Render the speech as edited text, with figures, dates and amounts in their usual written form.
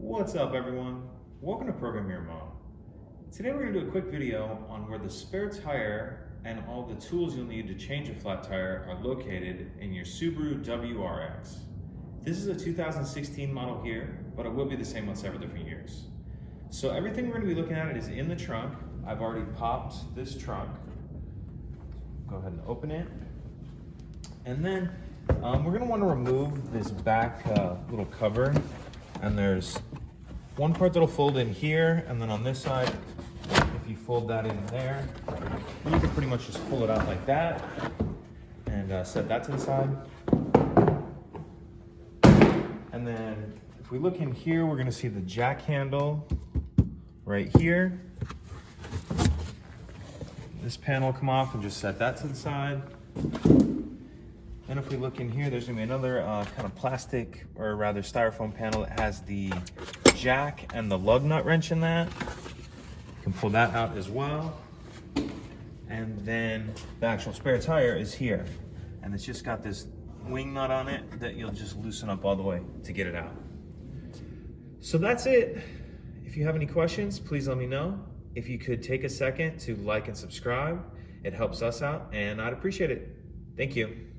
What's up everyone? Welcome to Program Your Mom. Today we're going to do a quick video on where the spare tire and all the tools you'll need to change a flat tire are located in your Subaru WRX. This is a 2016 model here, but it will be the same on several different years. So everything we're going to be looking at is in the trunk. I've already popped this trunk. Go ahead and open it. And then we're going to want to remove this back little cover. And there's one part that'll fold in here, and then on this side, if you fold that in there, you can pretty much just pull it out like that and set that to the side. And then if we look in here, we're gonna see the jack handle right here. This panel will come off and just set that to the side. And if we look in here, there's gonna be another kind of plastic, or rather styrofoam panel that has the jack and the lug nut wrench in that. You can pull that out as well. And then the actual spare tire is here. And it's just got this wing nut on it that you'll just loosen up all the way to get it out. So that's it. If you have any questions, please let me know. If you could take a second to like and subscribe, it helps us out and I'd appreciate it. Thank you.